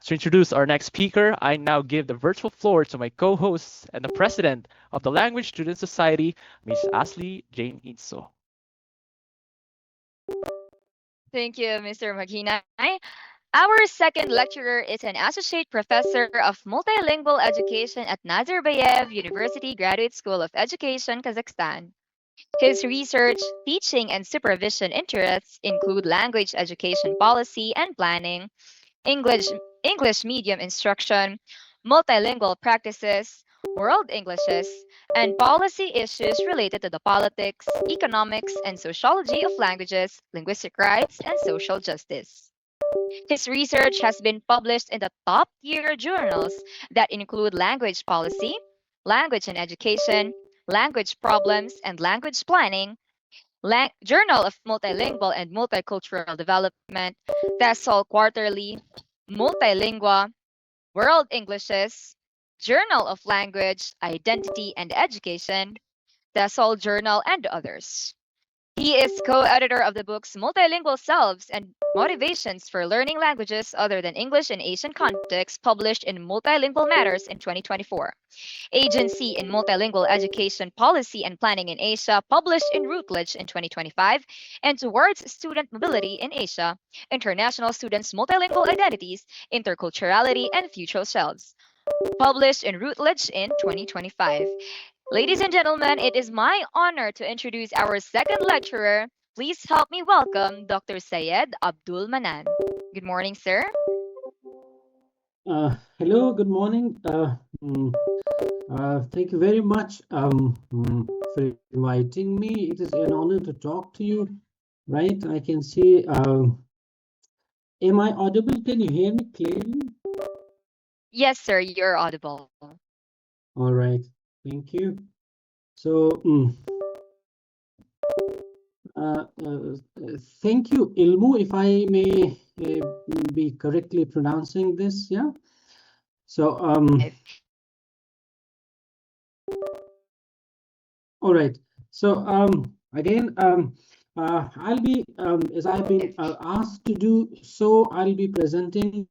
To introduce our next speaker, I now give the virtual floor to my co-host and the president of the Language Student Society, Ms. Ashley Jane Inso. Thank you, Mr. Maginay. Our second lecturer is an associate professor of multilingual education at Nazarbayev University Graduate School of Education, Kazakhstan. His research, teaching, and supervision interests include language education policy and planning, English, English medium instruction, multilingual practices, world Englishes, and policy issues related to the politics, economics, and sociology of languages, linguistic rights, and social justice. His research has been published in the top tier journals that include Language Policy, Language and Education, Language Problems and Language Planning, Journal of Multilingual and Multicultural Development, TESOL Quarterly, Multilingua, World Englishes, Journal of Language, Identity and Education, TESOL Journal, and others. He is co-editor of the books Multilingual Selves and Motivations for Learning Languages Other Than English in Asian Contexts, published in Multilingual Matters in 2024. Agency in Multilingual Education Policy and Planning in Asia, published in Routledge in 2025, and Towards Student Mobility in Asia, International Students' Multilingual Identities, Interculturality, and Future Selves, published in Routledge in 2025. Ladies and gentlemen, it is my honor to introduce our second lecturer. Please help me welcome Dr. Syed Abdul Manan. Good morning, sir. Hello, good morning. Thank you very much for inviting me. It is an honor to talk to you. Right, I can see. Am I audible? Can you hear me clearly? Yes, sir, you're audible. All right, thank you. So, thank you, Ilmu, if I may be correctly pronouncing this, yeah? So, all right. So, again, I'll be, as I've been asked to do so, I'll be presenting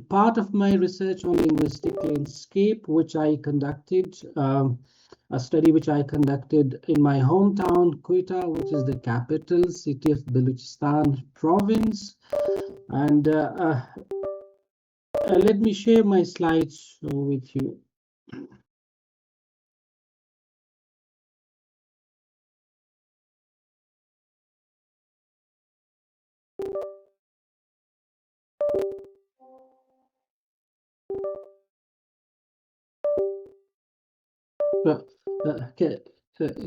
part of my research on linguistic landscape, which I conducted, a study which I conducted in my hometown, Quetta, which is the capital city of Balochistan province. And let me share my slides with you.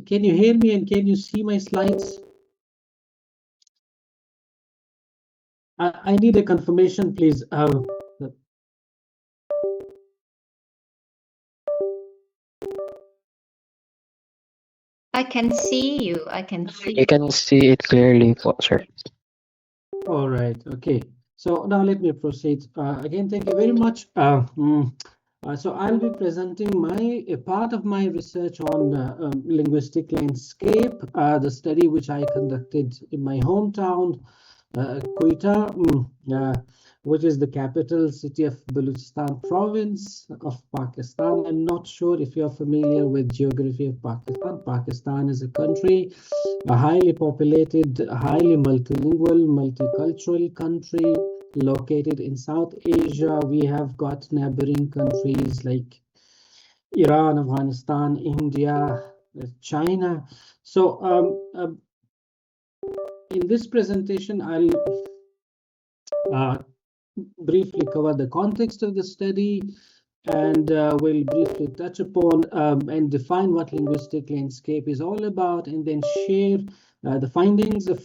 Can you hear me and can you see my slides? I need a confirmation, please. I can see you. I can see. You can see it clearly, sir. All right. Okay. So now let me proceed. Again, thank you very much. So I'll be presenting a part of my research on linguistic landscape, the study which I conducted in my hometown, Quetta, which is the capital city of Balochistan province of Pakistan. I'm not sure if you're familiar with geography of Pakistan. Pakistan is a country, a highly populated, highly multilingual, multicultural country located in South Asia. We have got neighboring countries like Iran, Afghanistan, India, China. So in this presentation, I'll briefly cover the context of the study, and we'll briefly touch upon and define what linguistic landscape is all about, and then share the findings of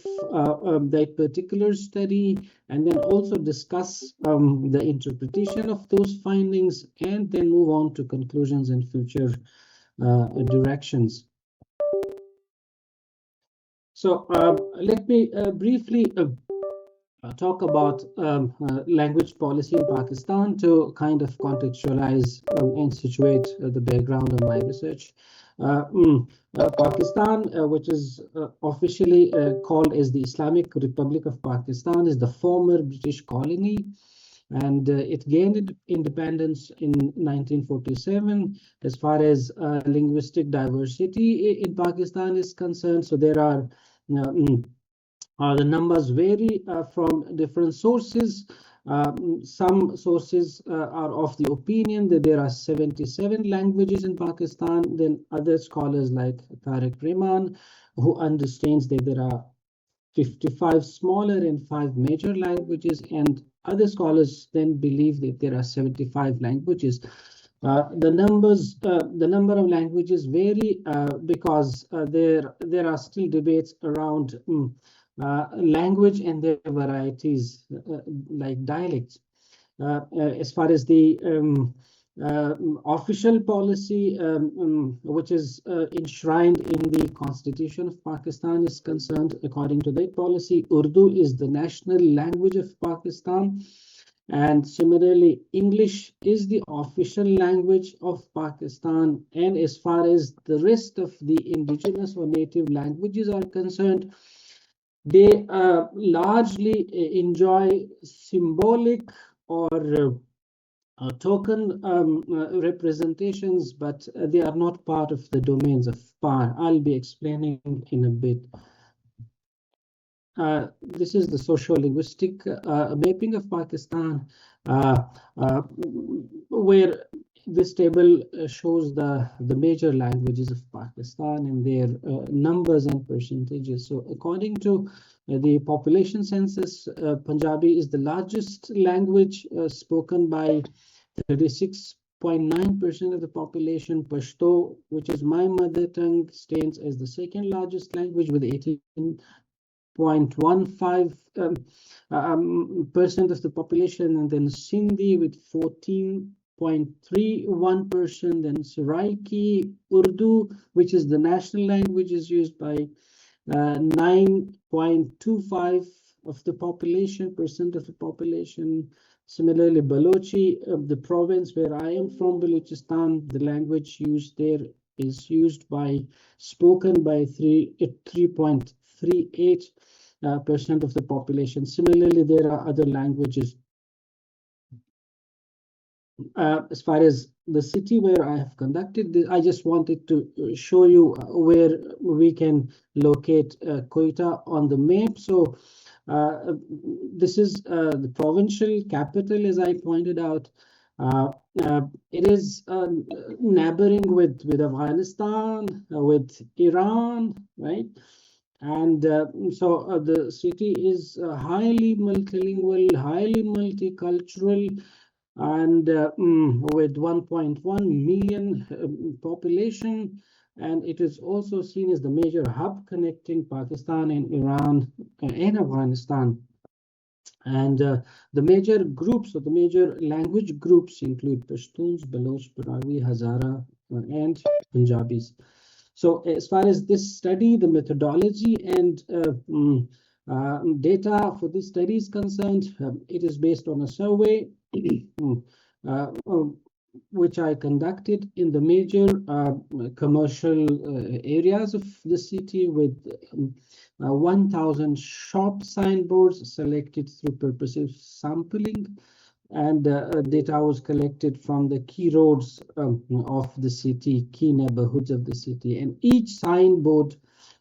that particular study, and then also discuss the interpretation of those findings, and then move on to conclusions and future directions. So let me briefly talk about language policy in Pakistan to kind of contextualize and situate the background of my research. Pakistan, which is officially called as the Islamic Republic of Pakistan, is the former British colony. and it gained independence in 1947. As far as linguistic diversity in Pakistan is concerned, so there are the numbers vary from different sources. Some sources are of the opinion that there are 77 languages in Pakistan. Then other scholars like Tariq Rehman, who understands that there are 55 smaller and 5 major languages, and other scholars then believe that there are 75 languages. The number of languages vary because there are still debates around language and their varieties, like dialects. As far as the official policy, which is enshrined in the Constitution of Pakistan, is concerned, according to that policy, Urdu is the national language of Pakistan. And similarly, English is the official language of Pakistan. And as far as the rest of the indigenous or native languages are concerned, they largely enjoy symbolic or token representations, but they are not part of the domains of power. I'll be explaining in a bit. This is the socio-linguistic mapping of Pakistan, where this table shows the major languages of Pakistan and their numbers and percentages. So according to the population census, Punjabi is the largest language spoken by 36.9% of the population. Pashto, which is my mother tongue, stands as the second largest language with 18.15% of the population, and then Sindhi with 14.31%, then Saraiki. Urdu, which is the national language, is used by 9.25% of the population. Similarly, Balochi, the province where I am from, Balochistan, the language used there is spoken by 3.38% of the population. Similarly, there are other languages. As far as the city where I have conducted this, I just wanted to show you where we can locate Quetta on the map. So this is the provincial capital, as I pointed out. It is neighboring with Afghanistan, with Iran, right? And so the city is highly multilingual, highly multicultural, and with 1.1 million population, and it is also seen as the major hub connecting Pakistan and Iran and Afghanistan. And the major groups, or the major language groups, include Pashtuns, Baloch, Parawi, Hazara, and Punjabis. So as far as this study, the methodology and data for this study is concerned, it is based on a survey which I conducted in the major commercial areas of the city, with 1,000 shop signboards selected through purposive sampling, and data was collected from the key roads of the city, key neighborhoods of the city, and each signboard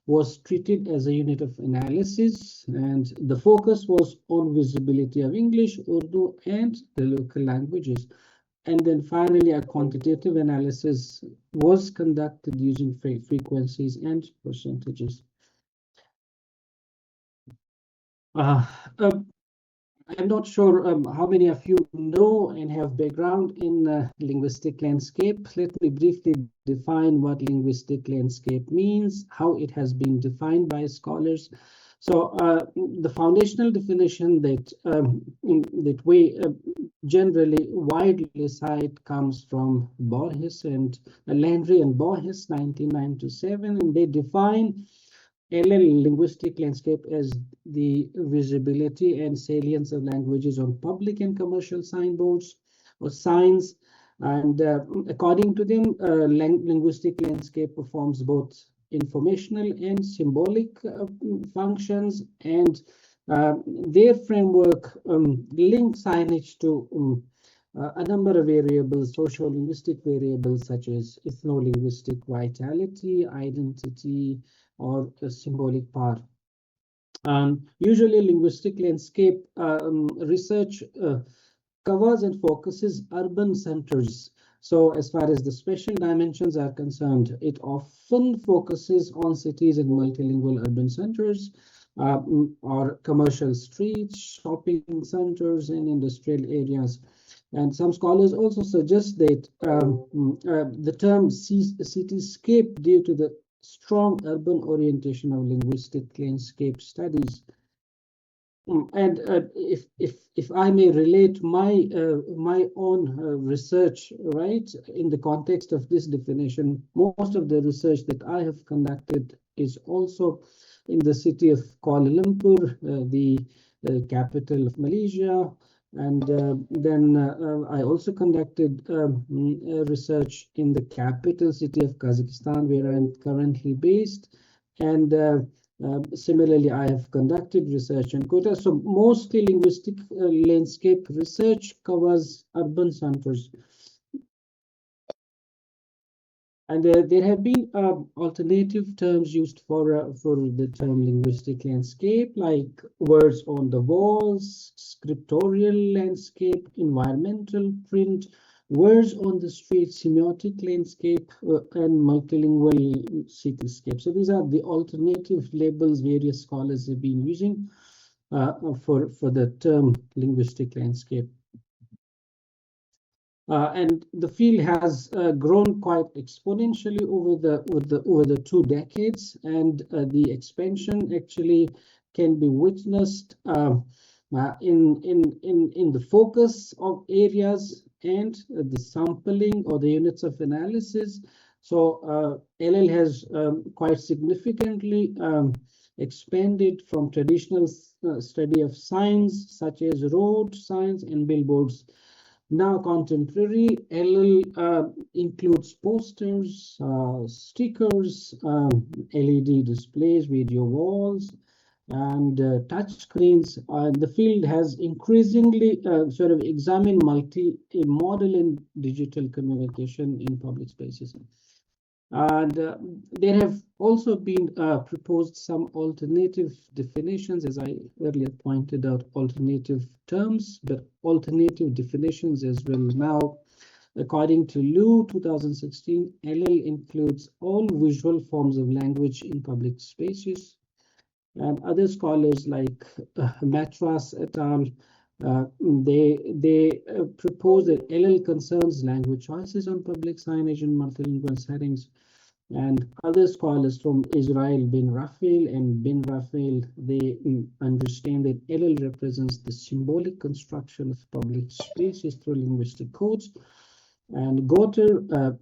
was treated as a unit of analysis, and the focus was on visibility of English, Urdu, and the local languages. And then finally, a quantitative analysis was conducted using frequencies and percentages. I'm not sure how many of you know and have background in linguistic landscape. Let me briefly define what linguistic landscape means, how it has been defined by scholars. So the foundational definition that we generally widely cite comes from Borges and Landry and Borges, 1997, and they define linguistic landscape as the visibility and salience of languages on public and commercial signboards or signs. And according to them, linguistic landscape performs both informational and symbolic functions, and Their framework links signage to a number of variables, social-linguistic variables such as ethno-linguistic vitality, identity, or symbolic power. Usually, linguistic landscape research covers and focuses urban centers. So as far as the spatial dimensions are concerned, it often focuses on cities and multilingual urban centers, or commercial streets, shopping centers, and industrial areas. And some scholars also suggest that the term cityscape, due to the strong urban orientation of linguistic landscape studies. And if I may relate my own research, right, in the context of this definition, most of the research that I have conducted is also in the city of Kuala Lumpur, the capital of Malaysia, and then I also conducted research in the capital city of Kazakhstan, where I'm currently based, and similarly, I have conducted research in Kota. So mostly linguistic landscape research covers urban centers. And there have been alternative terms used for the term linguistic landscape, like words on the walls, scriptorial landscape, environmental print, words on the street, semiotic landscape, and multilingual cityscape. So these are the alternative labels various scholars have been using for the term linguistic landscape. And the field has grown quite exponentially over the 2 decades, and the expansion actually can be witnessed in the focus of areas and the sampling or the units of analysis. So LL has quite significantly expanded from traditional study of signs such as road signs and billboards. Now, contemporary LL includes posters, stickers, LED displays, video walls, and touch screens. The field has increasingly sort of examined multi-modal and digital communication in public spaces. And there have also been proposed some alternative definitions, as I earlier pointed out, alternative terms, but alternative definitions as well. Now, according to Liu 2016, LL includes all visual forms of language in public spaces. And other scholars like Matras et al., they propose that LL concerns language choices on public signage in multilingual settings. And other scholars from Israel, bin Raphael and bin Raphael, they understand that LL represents the symbolic construction of public spaces through linguistic codes. And Gotter,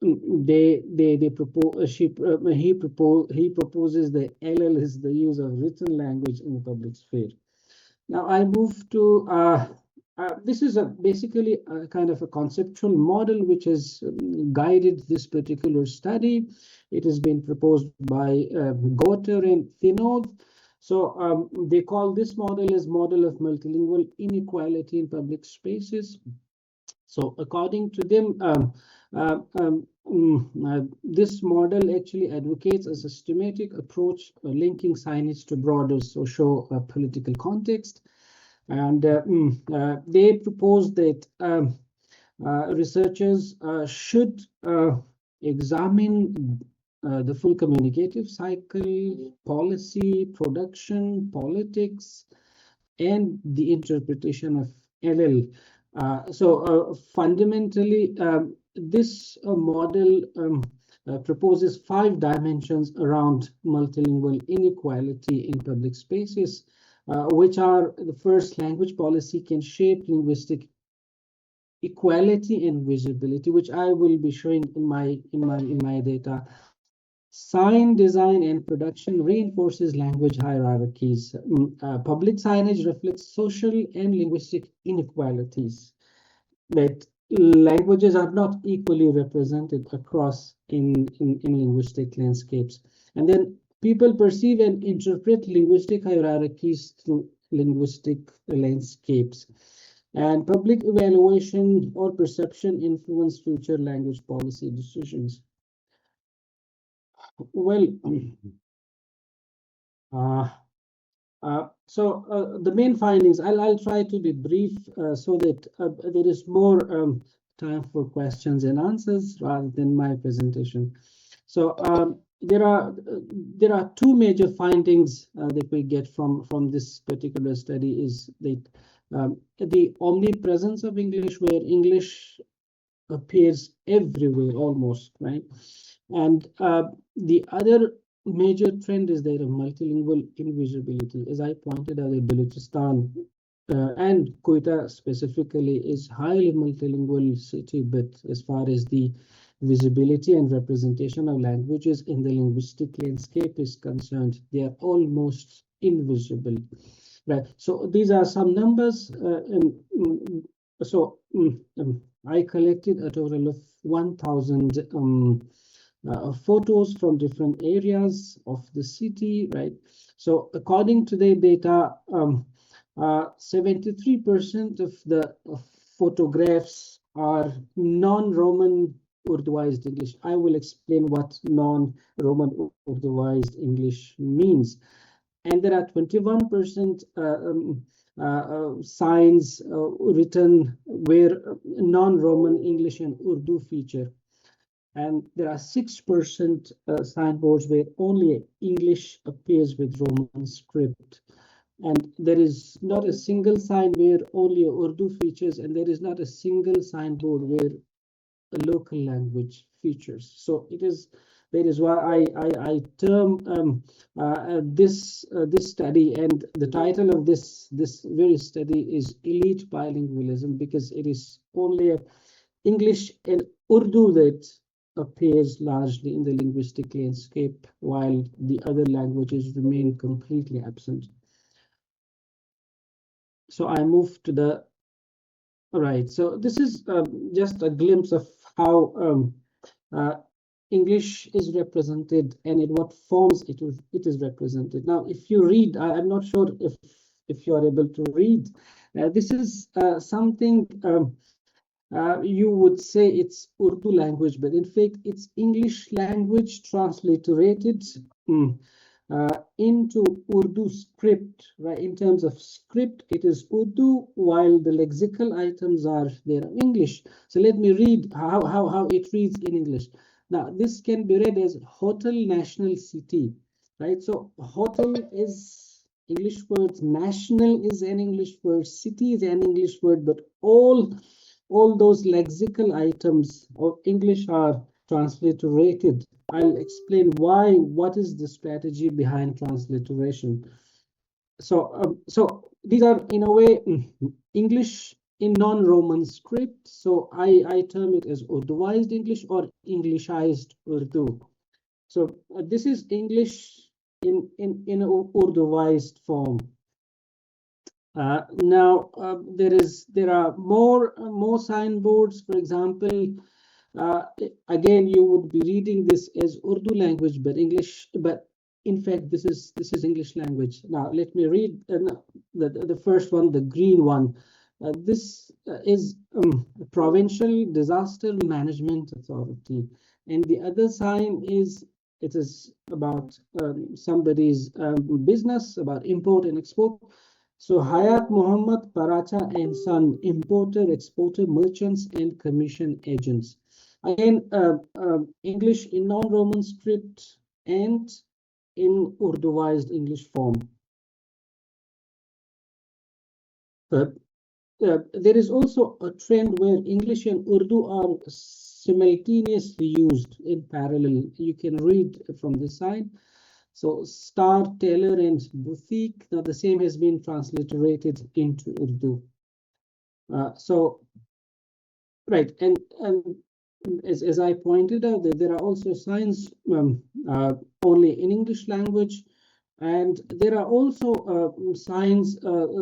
they propose he proposes that LL is the use of written language in the public sphere. Now I move to this is basically a kind of a conceptual model which has guided this particular study. It has been proposed by Gotter and Thinov. So they call this model as model of multilingual inequality in public spaces. So according to them, this model actually advocates a systematic approach linking signage to broader socio-political context. And they propose that researchers should examine the full communicative cycle, policy, production, politics, and the interpretation of LL. So fundamentally, this model proposes 5 dimensions around multilingual inequality in public spaces, which are: the first, language policy can shape linguistic equality and visibility, which I will be showing in my data. Sign design and production reinforces language hierarchies. Public signage reflects social and linguistic inequalities, that languages are not equally represented across in linguistic landscapes. And then people perceive and interpret linguistic hierarchies through linguistic landscapes. And public evaluation or perception influence future language policy decisions. Well, the main findings, I'll try to be brief so that there is more time for questions and answers rather than my presentation. So there are two major findings that we get from this particular study is that the omnipresence of English, where English appears everywhere almost, right? And the other major trend is that of multilingual invisibility. As I pointed out, Balochistan and Quetta specifically is highly multilingual city, but as far as the visibility and representation of languages in the linguistic landscape is concerned, they are almost invisible. Right. So these are some numbers. I collected a total of 1,000 photos from different areas of the city, right? So according to the data, 73% of the photographs are non-Roman Urduized English. I will explain what non-Roman Urduized English means. And there are 21% signs written where non-Roman English and Urdu feature. And there are 6% signboards where only English appears with Roman script. And there is not a single sign where only Urdu features, and there is not a single signboard where a local language features. So it is, that is why I term this study, and the title of this very study is Elite Bilingualism, because it is only English and Urdu that appears largely in the linguistic landscape, while the other languages remain completely absent. So I move to the right. So this is just a glimpse of how English is represented and in what forms it is represented. Now, if you read, I'm not sure if you are able to read. This is something you would say it's Urdu language, but in fact it's English language transliterated into Urdu script, right? In terms of script, it is Urdu, while the lexical items are there in English. So let me read how it reads in English. Now, this can be read as Hotel National City, right? So hotel is English word, national is an English word, city is an English word, but all those lexical items of English are transliterated. I'll explain why, what is the strategy behind transliteration. So these are in a way English in non-Roman script. So I term it as Urduized English or Englishized Urdu. So this is English in an Urduized form. Now there are more signboards. For example, again, you would be reading this as Urdu language, but English, but in fact, this is English language. Now, let me read the first one, the green one. This is Provincial Disaster Management Authority, and the other sign is it is about somebody's business, about import and export. So Hayat Muhammad Paracha and Son, importer, exporter, merchants, and commission agents. Again, English in non-Roman script and in Urduized English form. There is also a trend where English and Urdu are simultaneously used in parallel. You can read from the side. So star, tailor, and boutique. Now the same has been transliterated into Urdu. Right, and as I pointed out, there are also signs only in English language, and there are also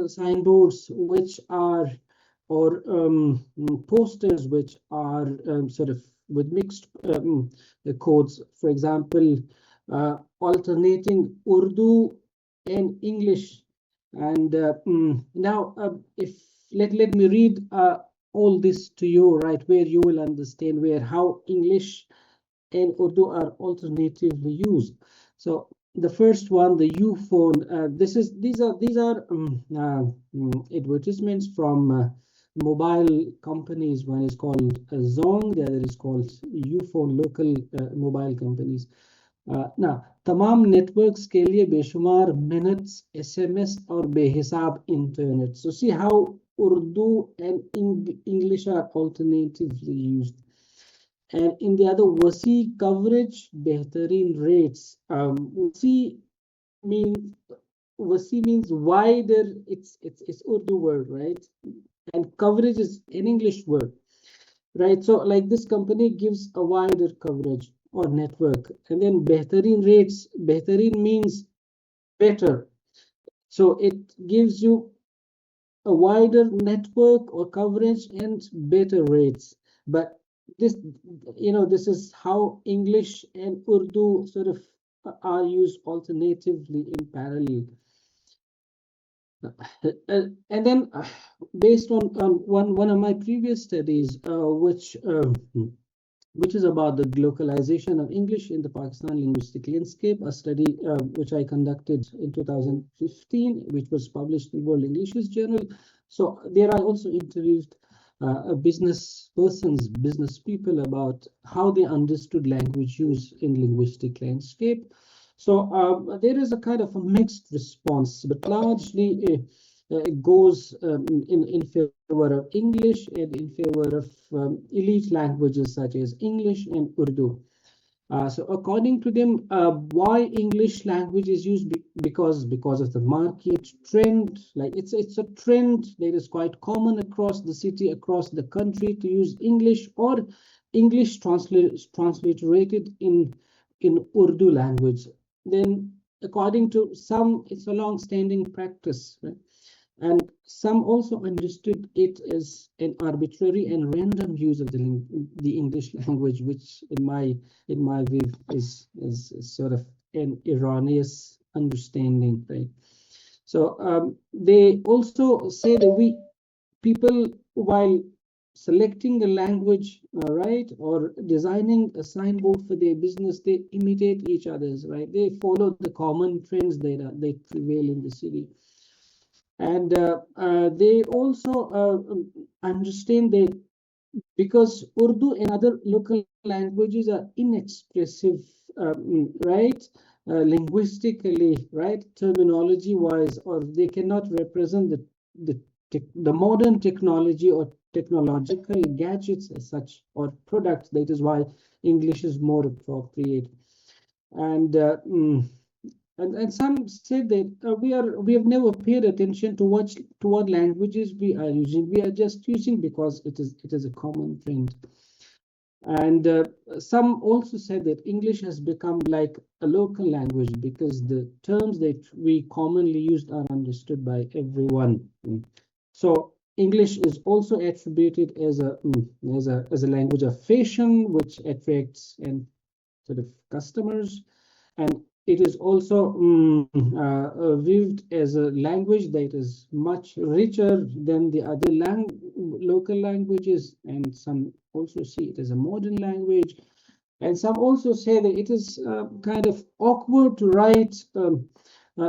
signboards which are, or posters which are sort of with mixed codes. For example, alternating Urdu and English. And now, if let me read all this to you, right, where you will understand where how English and Urdu are alternatively used. So the first one, the U phone. These are advertisements from mobile companies. One is called Zong, the other is called U phone, local mobile companies. ना तमाम networks के लिए बेशुमार minutes SMS और बेहिसाब internet. So see how Urdu and English are alternatively used. And in the other, wasi coverage, बेहतरीन rates. Wasi means wider. It's Urdu word, right? And coverage is an English word, right? So like this company gives a wider coverage or network. And then beहतरीन rates. Beहतरीन means better. So it gives you a wider network or coverage and better rates. But this, this is how English and Urdu sort of are used alternatively in parallel. And then based on one of my previous studies, which is about the localization of English in the Pakistan linguistic landscape, a study which I conducted in 2015, which was published in World English Journal. So there I also interviewed business people about how they understood language use in linguistic landscape. So there is a kind of a mixed response, but largely it goes in favor of English and in favor of elite languages such as English and Urdu. So according to them, why English language is used? Because of the market trend. Like it's a trend that is quite common across the city, across the country, to use English or English transliterated in Urdu language. Then according to some, it's a long-standing practice, right? And some also understood it as an arbitrary and random use of the English language, which in my view is sort of an erroneous understanding, right? So they also say that people, while selecting a language, right, or designing a signboard for their business, they imitate each other's, right? They follow the common trends that prevail in the city. And they also understand that because Urdu and other local languages are inexpressive, right, linguistically, right, terminology wise, or they cannot represent the modern technology or technological gadgets as such, or products. That is why English is more appropriate. And and some say that we have never paid attention to what languages we are using. We are just using because it is a common trend. And some also said that English has become like a local language because the terms that we commonly use are understood by everyone. So English is also attributed as a language of fashion, which attracts and sort of customers. And it is also viewed as a language that is much richer than the other local languages, and some also see it as a modern language. And some also say that it is kind of awkward to write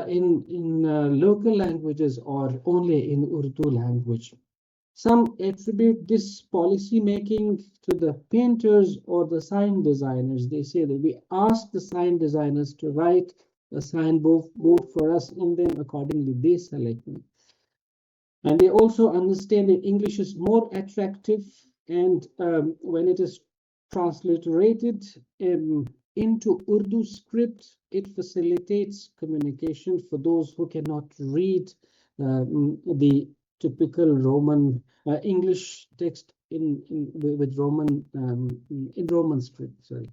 in local languages or only in Urdu language. Some attribute this policy making to the painters or the sign designers. They say that we ask the sign designers to write a signboard for us, and then accordingly they select them. And they also understand that English is more attractive, and when it is transliterated into Urdu script, it facilitates communication for those who cannot read the typical Roman English text with Roman in Roman script. Sorry.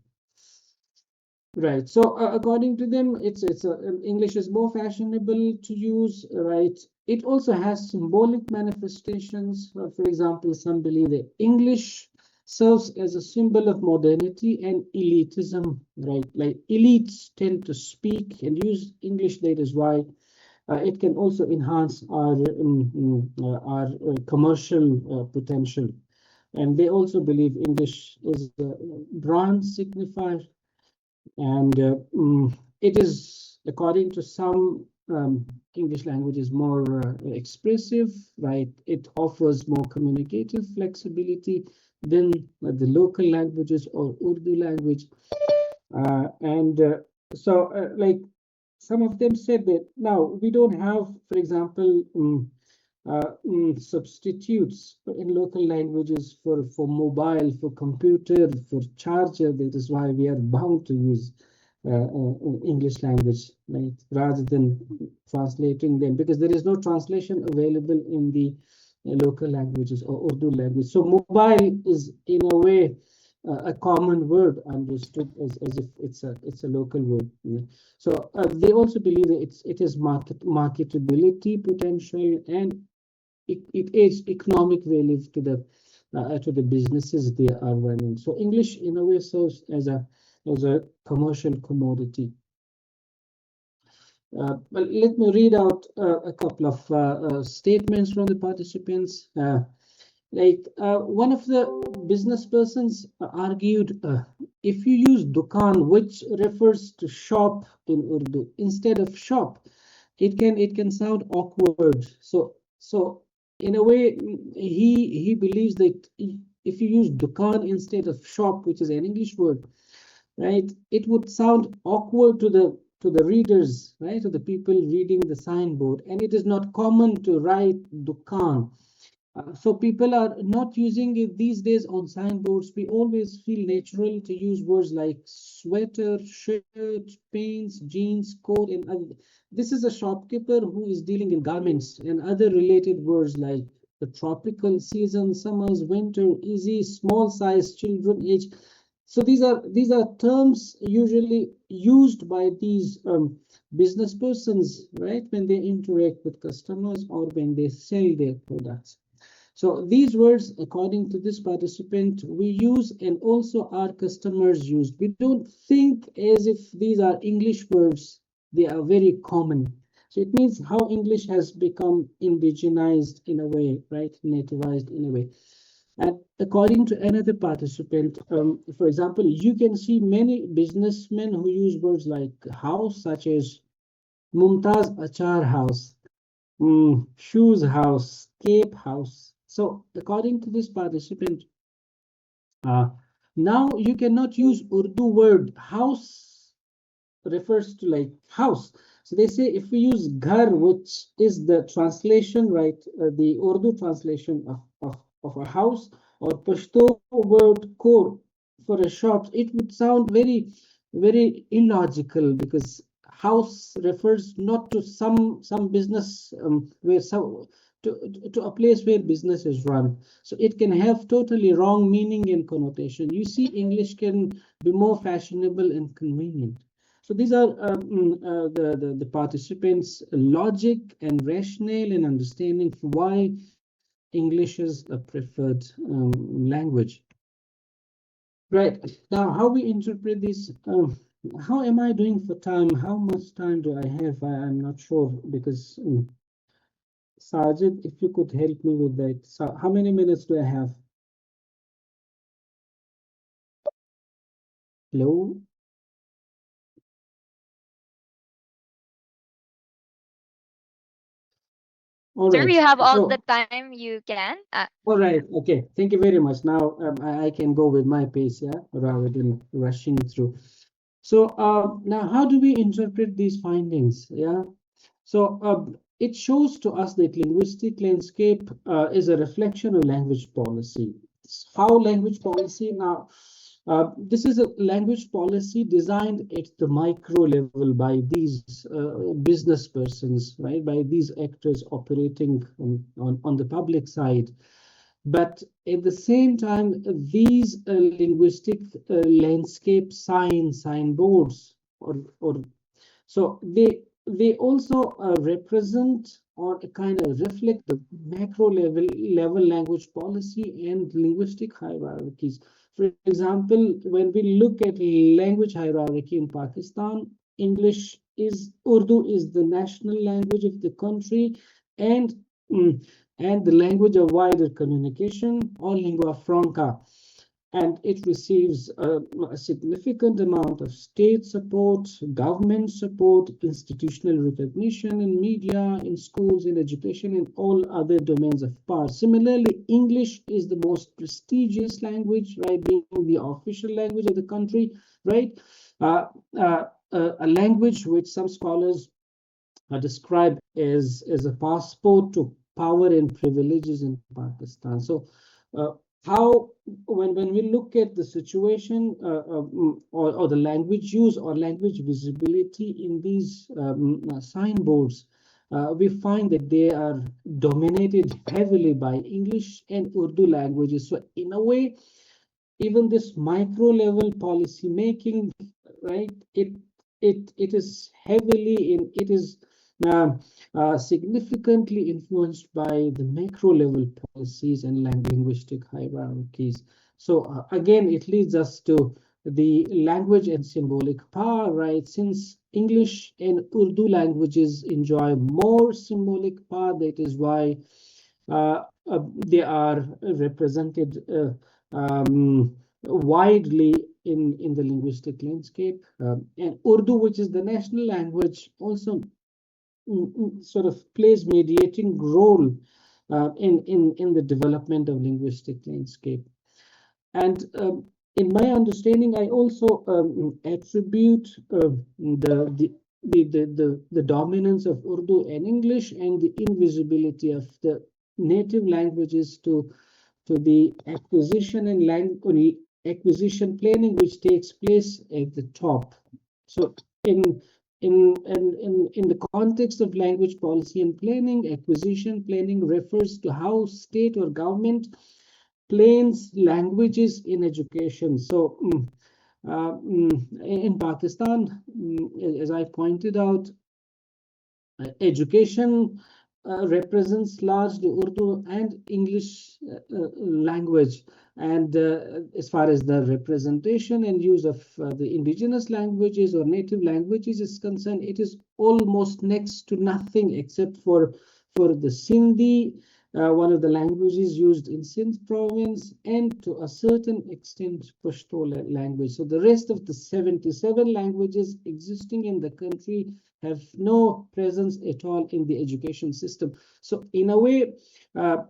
Right. So according to them, English is more fashionable to use. Right. It also has symbolic manifestations. For example, some believe that English serves as a symbol of modernity and elitism, right? Like elites tend to speak and use English. That is why it can also enhance our commercial potential. And they also believe English is a brand signifier, and it is, according to some, English language is more expressive, right? It offers more communicative flexibility than the local languages or Urdu language. And like some of them said that now we don't have, for example, substitutes in local languages for mobile, for computer, for charger. That is why we are bound to use English language, right, rather than translating them, because there is no translation available in the local languages or Urdu language. So mobile is in a way a common word understood as if it's a local word. So they also believe that it has marketability potential, and it is economic value to the businesses they are running. So English in a way serves as a commercial commodity. But let me read out a couple of statements from the participants. One of the business persons argued, if you use dukan, which refers to shop in Urdu, instead of shop, it can sound awkward. So in a way, he believes that if you use dukan instead of shop, which is an English word, right, it would sound awkward to the readers, right, to the people reading the signboard, and it is not common to write dukan. So people are not using it these days on signboards. We always feel natural to use words like sweater, shirt, pants, jeans, coat, and other. This is a shopkeeper who is dealing in garments, and other related words like the tropical season, summers, winter, easy, small size, children, age. So these are terms usually used by these business persons, right, when they interact with customers or when they sell their products. So these words, according to this participant, we use and also our customers use. We don't think as if these are English words. They are very common. So it means how English has become indigenized in a way, right? Nativized in a way. And according to another participant, for example, you can see many businessmen who use words like house, such as Mumtaz Achar House, shoes house, cape house. So according to this participant, now you cannot use Urdu word house refers to like house. So they say if we use ghar, which is the translation, right, the Urdu translation of a house, or Pashto word kor for a shop, it would sound very, very illogical, because house refers not to some business where some to a place where business is run. So it can have totally wrong meaning and connotation. You see, English can be more fashionable and convenient. So these are the participants' logic and rationale and understanding for why English is a preferred language. Right. Now, how we interpret this, how am I doing for time? How much time do I have? I'm not sure, because Sajid, if you could help me with that. So how many minutes do I have? Hello? All Sir, right. you have all the So, time you can. all right. Okay. Thank you very much. Now I can go with my pace, yeah, rather than rushing through. So now, how do we interpret these findings? Yeah. So it shows to us that linguistic landscape is a reflection of language policy. How language policy now? This is a language policy designed at the micro level by these business persons, right? By these actors operating on the public side. But at the same time, these linguistic landscape signboards, or so they also represent or kind of reflect the macro level language policy and linguistic hierarchies. For example, when we look at language hierarchy in Pakistan, English is Urdu is the national language of the country, and mm, and the language of wider communication, or lingua franca, and it receives a significant amount of state support, government support, institutional recognition in media, in schools, in education, in all other domains of power. Similarly, English is the most prestigious language, right, being the official language of the country, right? Uh, a language which some scholars describe as a passport to power and privileges in Pakistan. So, how when we look at the situation or the language use or language visibility in these signboards, we find that they are dominated heavily by English and Urdu languages. So, in a way, even this micro level policy making, right, it is heavily in it is uh, significantly influenced by the macro level policies and linguistic hierarchies. So again, it leads us to the language and symbolic power, right? Since English and Urdu languages enjoy more symbolic power, that is why they are represented widely in the linguistic landscape. And Urdu, which is the national language, also sort of plays mediating role in the development of linguistic landscape. And in my understanding, I also attribute the dominance of Urdu and English and the invisibility of the native languages to the acquisition and acquisition planning which takes place at the top. So in in the context of language policy and planning, acquisition planning refers to how state or government plans languages in education. So in Pakistan, as I pointed out, education represents largely Urdu and English language. And as far as the representation and use of the indigenous languages or native languages is concerned, it is almost next to nothing except for the Sindhi, one of the languages used in Sindh province, and to a certain extent Pashto language. So the rest of the 77 languages existing in the country have no presence at all in the education system. So in a way, the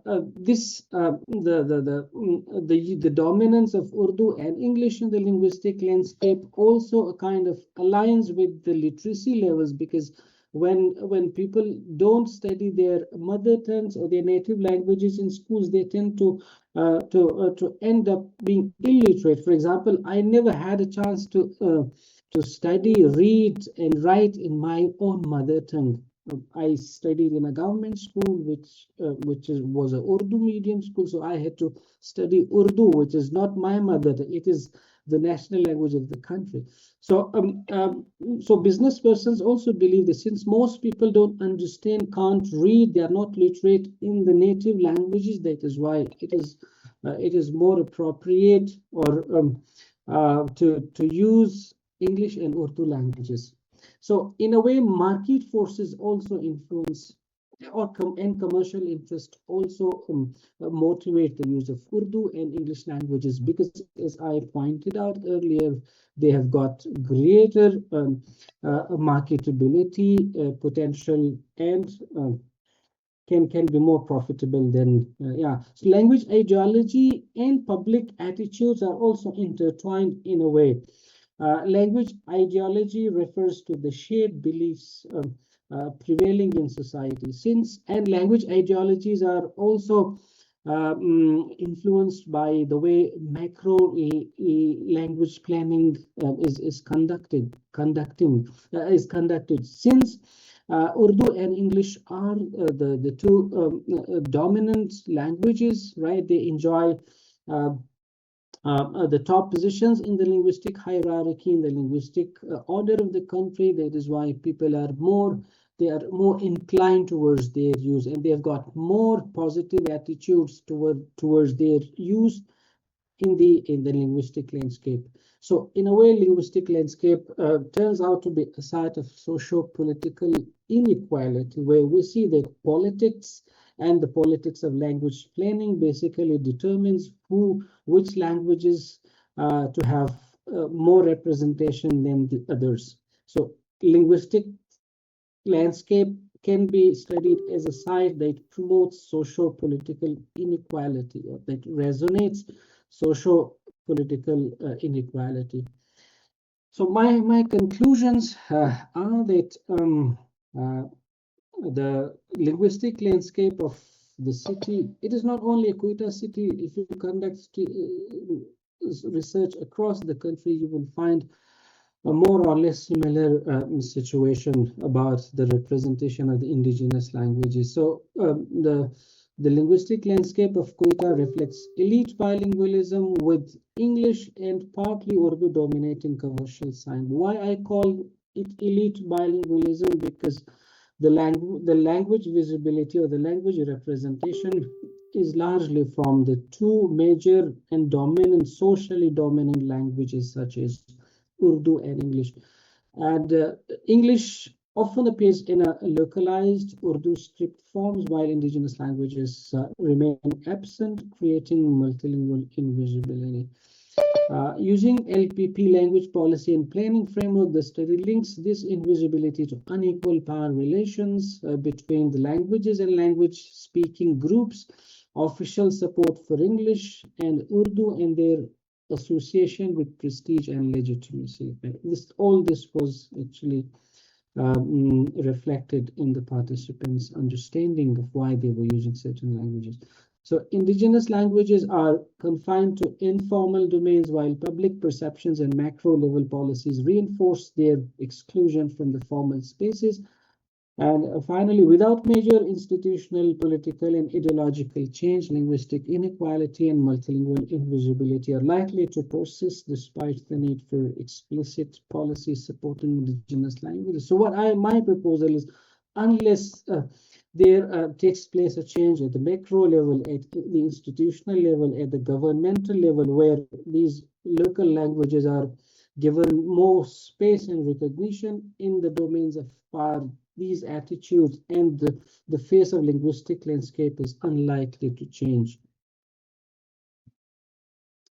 dominance of Urdu and English in the linguistic landscape also kind of aligns with the literacy levels, because when people don't study their mother tongues or their native languages in schools, they tend to end up being illiterate. For example, I never had a chance to study, read, and write in my own mother tongue. I studied in a government school, was a Urdu medium school, so I had to study Urdu, which is not my mother tongue. It is the national language of the country. So, so business persons also believe that since most people don't understand, can't read, they are not literate in the native languages. That is why it is more appropriate or to use English and Urdu languages. So in a way, market forces also influence and commercial interest also motivate the use of Urdu and English languages, because as I pointed out earlier, they have got greater marketability potential and can be more profitable than yeah. So language ideology and public attitudes are also intertwined in a way. Language ideology refers to the shared beliefs prevailing in society. And language ideologies are also influenced by the way macro language planning is conducted. Since Urdu and English are the two dominant languages, right? They enjoy the top positions in the linguistic hierarchy, in the linguistic order of the country. That is why people are they are more inclined towards their use, and they've got more positive attitudes towards their use in the linguistic landscape. So in a way, linguistic landscape turns out to be a site of socio-political inequality, where we see that politics and the politics of language planning basically determines which languages to have more representation than the others. So linguistic landscape can be studied as a site that promotes socio-political inequality, or that resonates socio-political inequality. So my conclusions are that the linguistic landscape of the city, it is not only a Quetta city. If you conduct research across the country, you will find a more or less similar situation about the representation of the indigenous languages. So the linguistic landscape of Quetta reflects elite bilingualism with English and partly Urdu dominating commercial sign. Why I call it elite bilingualism? Because the language visibility or the language representation is largely from the two major and dominant, socially dominant languages such as Urdu and English. And English often appears in a localized Urdu script forms, while indigenous languages remain absent, creating multilingual invisibility. Using LPP, language policy and planning framework, the study links this invisibility to unequal power relations between the languages and language speaking groups, official support for English and Urdu, and their association with prestige and legitimacy. All this was actually reflected in the participants' understanding of why they were using certain languages. So indigenous languages are confined to informal domains, while public perceptions and macro level policies reinforce their exclusion from the formal spaces. And finally, without major institutional, political, and ideological change, linguistic inequality and multilingual invisibility are likely to persist despite the need for explicit policies supporting indigenous languages. So my proposal is, unless there takes place a change at the macro level, at the institutional level, at the governmental level, where these local languages are given more space and recognition in the domains of power, these attitudes and the face of linguistic landscape is unlikely to change.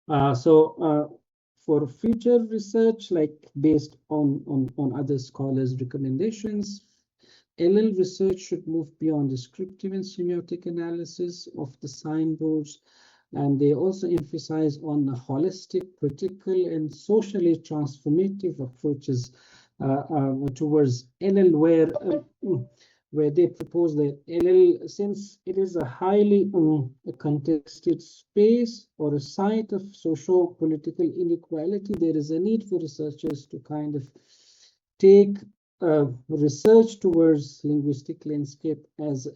For future research, like based on other scholars' recommendations, LL research should move beyond descriptive and semiotic analysis of the signboards, and they also emphasize on holistic, critical, and socially transformative approaches towards LL, where they propose that LL, since it is a highly contested space or a site of socio-political inequality, there is a need for researchers to kind of take research towards linguistic landscape with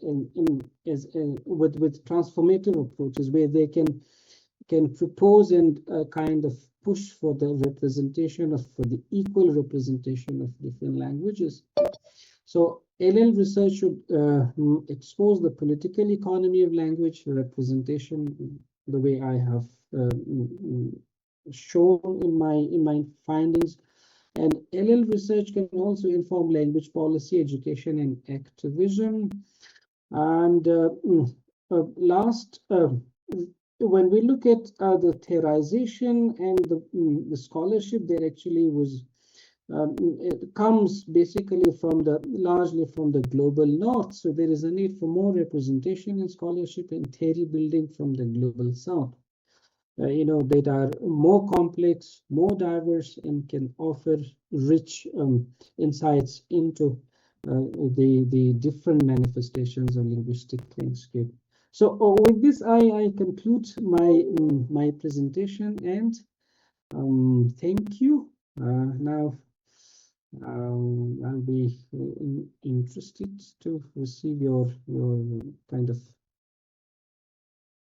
transformative approaches, where they can propose and kind of push for the for the equal representation of different languages. So LL research should expose the political economy of language representation, the way I have shown in my findings. And LL research can also inform language policy, education, and activism. And last, when we look at the theorization and the scholarship, there actually was it comes basically largely from the global north. So there is a need for more representation in scholarship and theory building from the global south. That are more complex, more diverse, and can offer rich insights into the different manifestations of linguistic landscape. So with this, I conclude my presentation, and thank you. Now I'll be interested to receive your kind of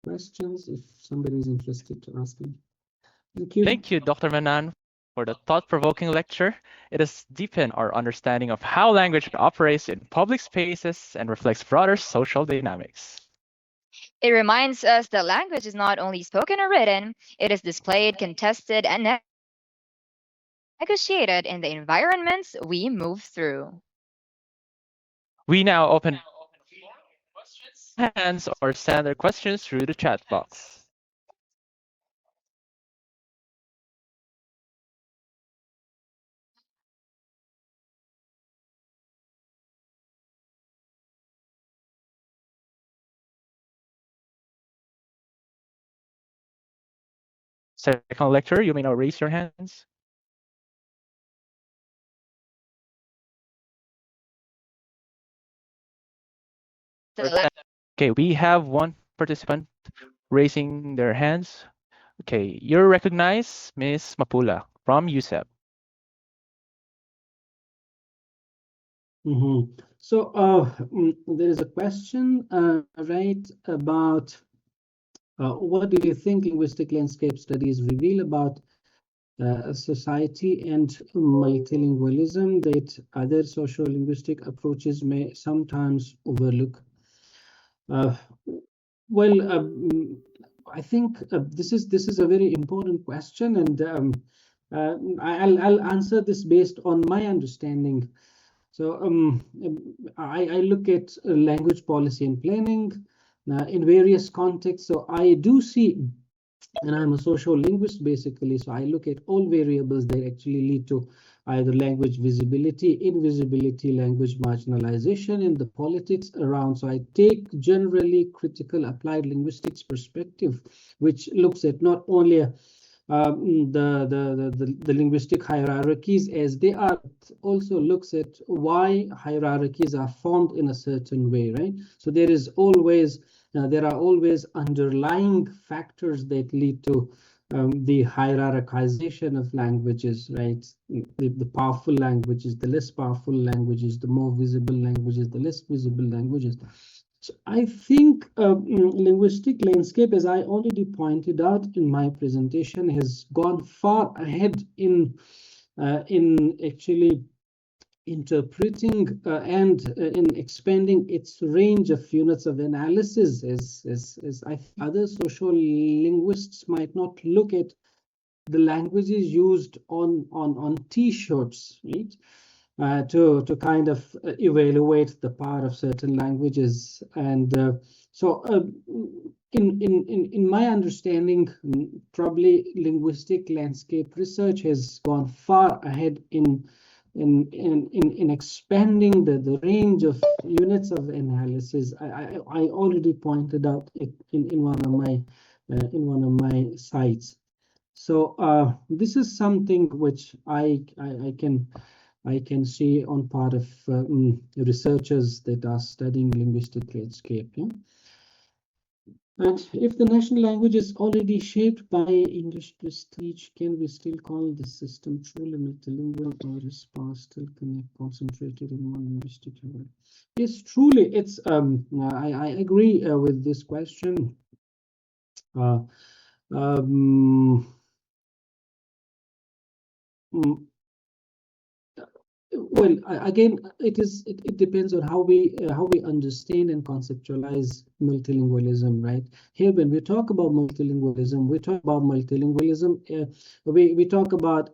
questions if somebody is interested to ask me. Thank you. Thank you, Dr. Manan, for the thought-provoking lecture. It has deepened our understanding of how language operates in public spaces and reflects broader social dynamics. It reminds us that language is not only spoken or written, it is displayed, contested, and negotiated in the environments we move through. We now open hands or send their questions through the chat box. Second lecturer, you may now raise your hands. Okay, we have one participant raising their hands. Okay, you're recognized, Ms. Mapula from USEP. So there is a question, right, about what do you think linguistic landscape studies reveal about society and multilingualism that other socio-linguistic approaches may sometimes overlook? Well, I think this is a very important question, and I'll answer this based on my understanding. So I look at language policy and planning in various contexts. So I do see, and I'm a social linguist basically, so I look at all variables that actually lead to either language visibility, invisibility, language marginalization, and the politics around. So I take generally critical applied linguistics perspective, which looks at not only the linguistic hierarchies as they are, also looks at why hierarchies are formed in a certain way, right? So there are always underlying factors that lead to the hierarchization of languages, right? The powerful languages, the less powerful languages, the more visible languages, the less visible languages. So I think linguistic landscape, as I already pointed out in my presentation, has gone far ahead in actually interpreting and in expanding its range of units of analysis, as I think other social linguists might not look at the languages used on T-shirts, right? To kind of evaluate the power of certain languages, and so in my understanding, probably linguistic landscape research has gone far ahead in expanding the range of units of analysis. I already pointed out it in one of my sites. So this is something which I can see on part of researchers that are studying linguistic landscape. Yeah? And if the national language is already shaped by English prestige, can we still call the system truly multilingual, or is power still concentrated in one linguistic level? Yes, truly, it's. I agree with this question. Well, again, it depends on how we understand and conceptualize multilingualism, right? Here, when we talk about multilingualism, we talk about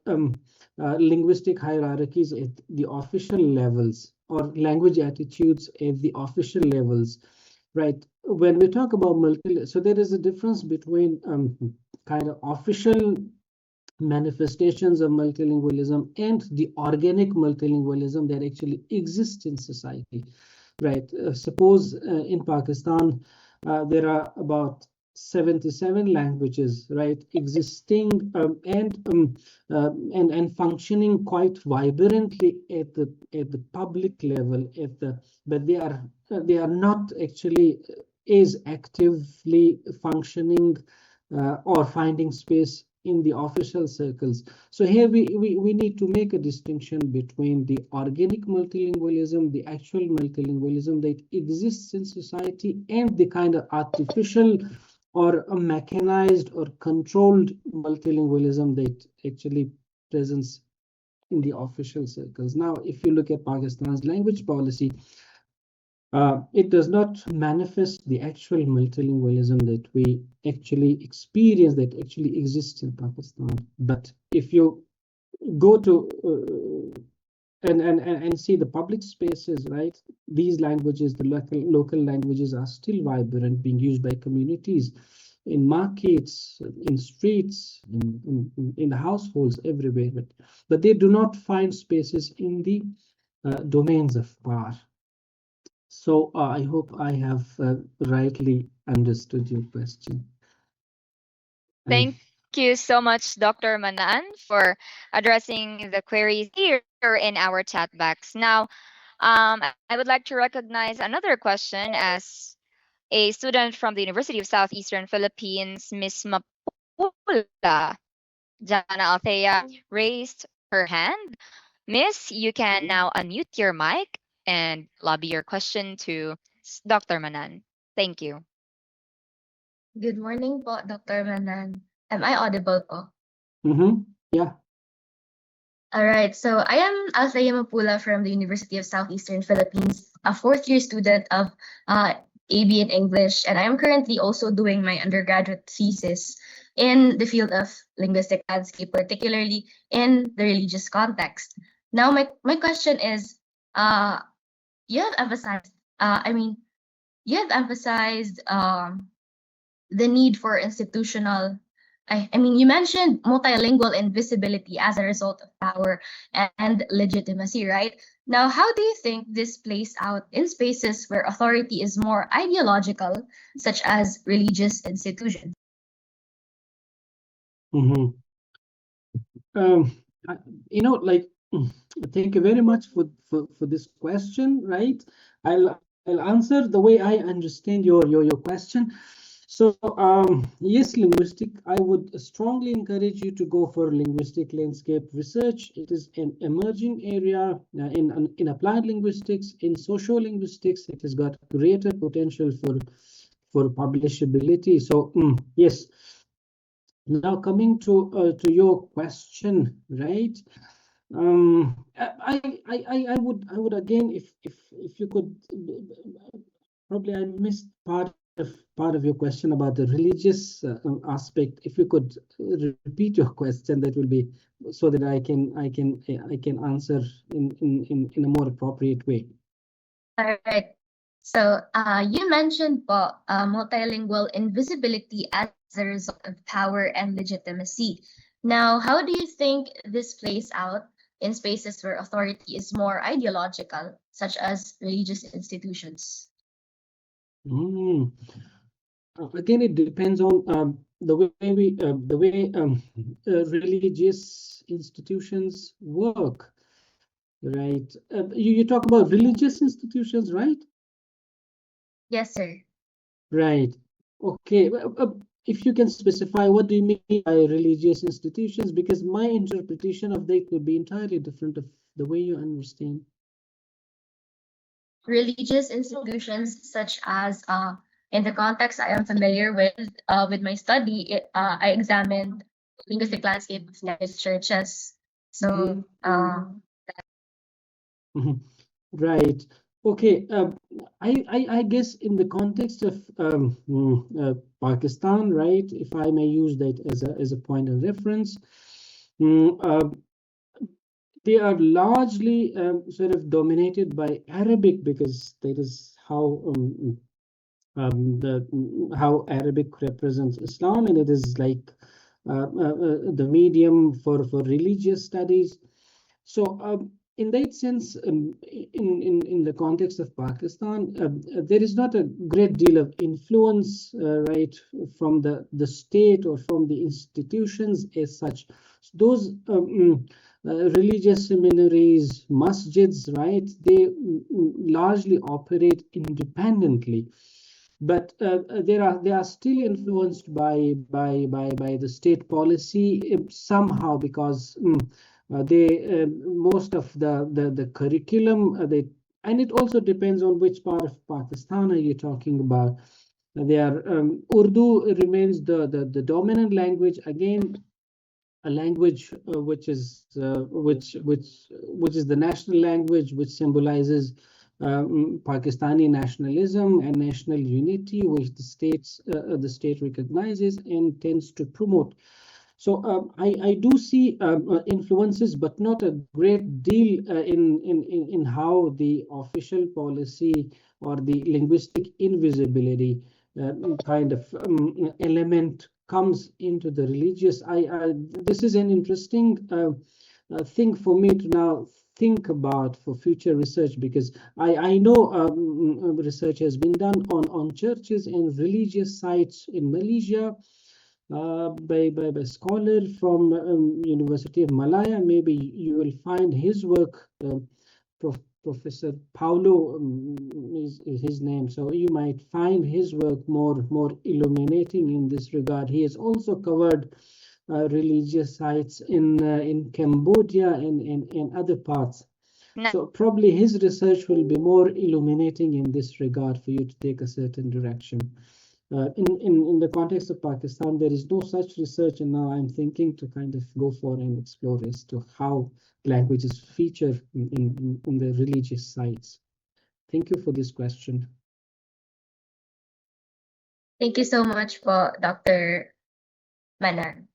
linguistic hierarchies at the official levels, or language attitudes at the official levels, right? When we talk about so there is a difference between kind of official manifestations of multilingualism and the organic multilingualism that actually exists in society, right? Suppose in Pakistan there are about 77 languages, right, existing and functioning quite vibrantly at the public level, but they are not actually as actively functioning or finding space in the official circles. So here we need to make a distinction between the organic multilingualism, the actual multilingualism that exists in society, and the kind of artificial or a mechanized or controlled multilingualism that actually presents in the official circles. Now, if you look at Pakistan's language policy, it does not manifest the actual multilingualism that we actually experience, that actually exists in Pakistan. But if you go to and see the public spaces, right? These languages, the local languages, are still vibrant, being used by communities in markets, in streets, in households, everywhere. But they do not find spaces in the domains of power. So I hope I have rightly understood your question. Thank you so much, Dr. Manan, for addressing the queries here in our chat box. Now, I would like to recognize another question as a student from the University of Southeastern Philippines, Miss Mapula Jana Althea raised her hand. Miss, you can now unmute your mic and lobby your question to Dr. Manan. Thank you. Good morning po, Dr. Manan. Am I audible po? Yeah. All right, so I am Althea Mapula from the University of Southeastern Philippines, a fourth-year student of AB in English, and I am currently also doing my undergraduate thesis in the field of linguistic landscape, particularly in the religious context. Now, my question is, you have emphasized, you have emphasized the need for institutional you mentioned multilingual invisibility as a result of power and legitimacy, right? Now, how do you think this plays out in spaces where authority is more ideological, such as religious institutions? Thank you very much for this question, right? I'll answer the way I understand your question. So yes, I would strongly encourage you to go for linguistic landscape research. It is an emerging area in applied linguistics, in sociolinguistics. It has got greater potential for publishability. So yes. Now coming to your question, right? I would again, if you could, probably I missed part of your question about the religious aspect. If you could repeat your question, that will be so that I can answer in a more appropriate way. All right. So you mentioned multilingual invisibility as a result of power and legitimacy. Now, how do you think this plays out in spaces where authority is more ideological, such as religious institutions? Again, it depends on the way religious institutions work, right? You talk about religious institutions, right? Yes, sir. Right. Okay. If you can specify, what do you mean by religious institutions? Because my interpretation of that would be entirely different of the way you understand. Religious institutions, such as in the context I am familiar with my study, I examined linguistic landscape of churches. So, right. Okay. I guess in the context of Pakistan, right? If I may use that as a point of reference, they are largely sort of dominated by Arabic, because that is how how Arabic represents Islam, and it is like the medium for religious studies. So in that sense, in the context of Pakistan, there is not a great deal of influence, right, from the state or from the institutions as such. So those religious seminaries, masjids, right, they largely operate independently, but they are still influenced by the state policy somehow, because they most of the curriculum and it also depends on which part of Pakistan are you talking about. Urdu remains the dominant language. Again, a language which is the national language, which symbolizes Pakistani nationalism and national unity, which the state recognizes and tends to promote. So I do see influences, but not a great deal in how the official policy or the linguistic invisibility kind of element comes into the religious. This is an interesting thing for me to now think about for future research, because I know research has been done on churches and religious sites in Malaysia by a scholar from University of Malaya. Maybe you will find his work. Professor Paulo is his name, so you might find his work more illuminating in this regard. He has also covered religious sites in Cambodia and in other parts. So probably his research will be more illuminating in this regard for you to take a certain direction. In the context of Pakistan, there is no such research, and now I'm thinking to kind of go for and explore as to how languages feature in the religious sites. Thank you for this question. Thank you so much po, Dr. Manan.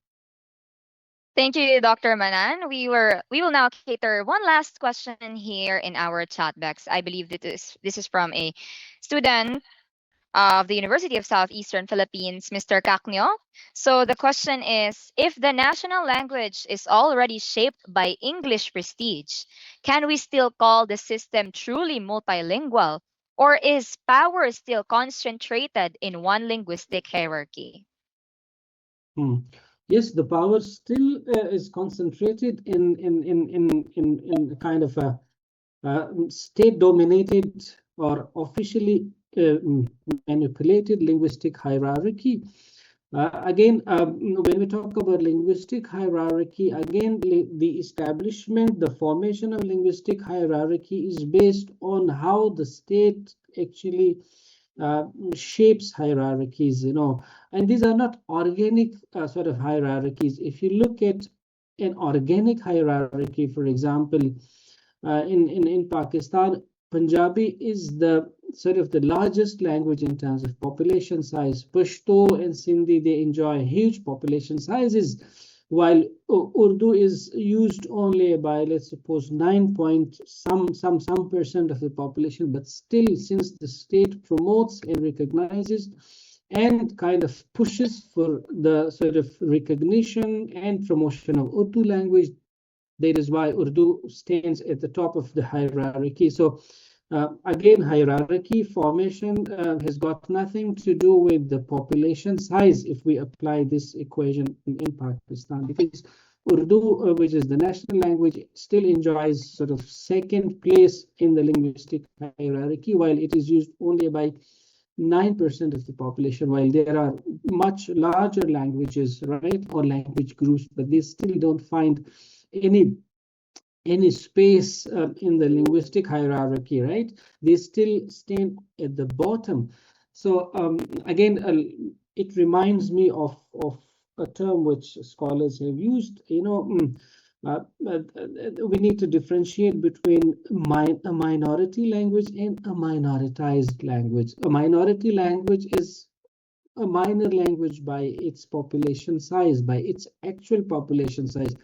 Thank you, Dr. Manan. We will now cater one last question here in our chat box. I believe this is from a student of the University of Southeastern Philippines, Mr. Cacnio. So the question is, if the national language is already shaped by English prestige, can we still call the system truly multilingual, or is power still concentrated in one linguistic hierarchy? Yes, the power still is concentrated in kind of a state-dominated or officially manipulated linguistic hierarchy. Again, when we talk about linguistic hierarchy, again, the establishment, the formation of linguistic hierarchy is based on how the state actually shapes hierarchies, and these are not organic sort of hierarchies. If you look at an organic hierarchy, for example, in Pakistan, Punjabi is the sort of the largest language in terms of population size. Pashto and Sindhi, they enjoy huge population sizes, while Urdu is used only by, let's suppose, 9% of the population. But still, since the state promotes and recognizes and kind of pushes for the sort of recognition and promotion of Urdu language, that is why Urdu stands at the top of the hierarchy. So again, hierarchy formation has got nothing to do with the population size if we apply this equation in Pakistan, because Urdu, which is the national language, still enjoys sort of second place in the linguistic hierarchy, while it is used only by 9% of the population, while there are much larger languages, right, or language groups, but they still don't find any space in the linguistic hierarchy, right? They still stand at the bottom. So again, it reminds me of a term which scholars have used. We need to differentiate between a minority language and a minoritized language. A minority language is a minor language by its population size, by its actual population size,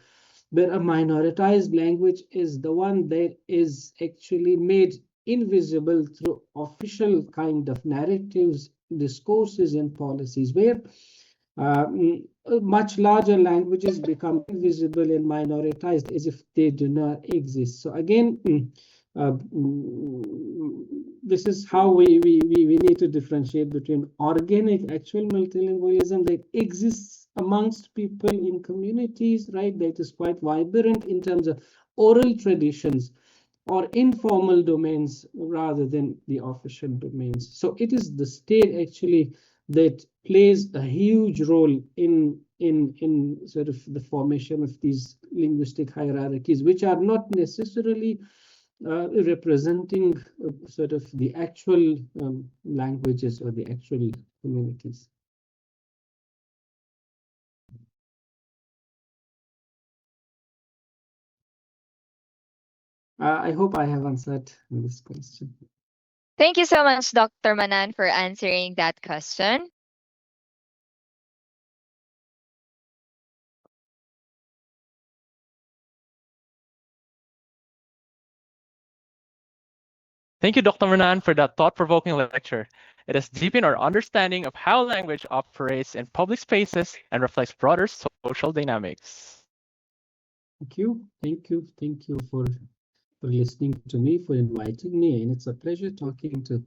where a minoritized language is the one that is actually made invisible through official kind of narratives, discourses, and policies, where much larger languages become invisible and minoritized as if they do not exist. So again, this is how we need to differentiate between organic, actual multilingualism that exists amongst people in communities, right, that is quite vibrant in terms of oral traditions, or informal domains rather than the official domains. So it is the state actually that plays a huge role in sort of the formation of these linguistic hierarchies, which are not necessarily representing sort of the actual languages or the actual communities. I hope I have answered this question. Thank you so much, Dr. Manan, for answering that question. Thank you, Dr. Manan, for that thought-provoking lecture. It has deepened our understanding of how language operates in public spaces and reflects broader social dynamics. Thank you, thank you for listening to me, for inviting me, and it's a pleasure talking to.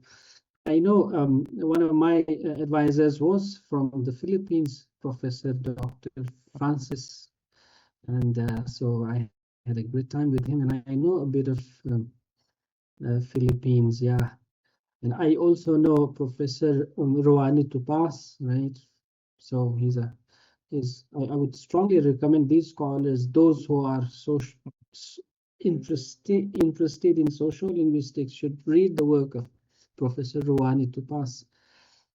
I know one of my advisors was from the Philippines, Professor Dr. Francis, and so I had a great time with him, and I know a bit of Philippines, yeah. And I also know Professor Roani Tupas, right? So I would strongly recommend these scholars, those who are interested in social linguistics, should read the work of Professor Roani Tupas.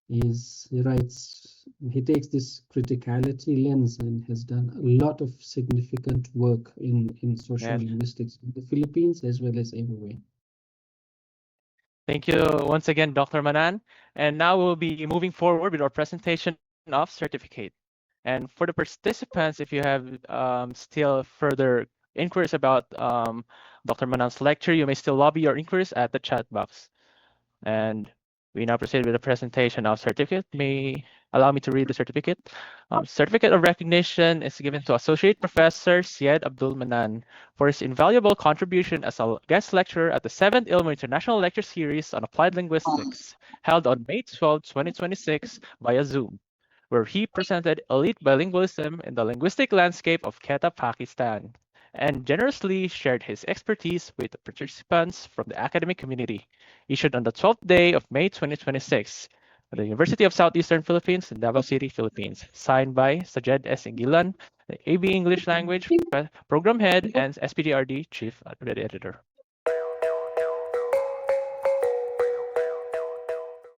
He takes this criticality lens and has done a lot of significant work in social linguistics in the Philippines as well as everywhere. Thank you once again, Dr. Manan. And now we'll be moving forward with our presentation of certificate. And for the participants, if you have still further inquiries about Dr. Manan's lecture, you may still lobby your inquiries at the chat box. And we now proceed with the presentation of certificate. May allow me to read the certificate. Certificate of recognition is given to Associate Professor Syed Abdul Manan for his invaluable contribution as a guest lecturer at the 7th Ilmu International Lecture Series on Applied Linguistics, held on May 12, 2026 via Zoom, where he presented elite bilingualism in the linguistic landscape of Quetta, Pakistan, and generously shared his expertise with the participants from the academic community. Issued on the 12th day of May 2026 at the University of Southeastern Philippines in Davao City, Philippines. Signed by Syed S. Ingilan, the AB English Language Program Head and SPDRD Chief Editor.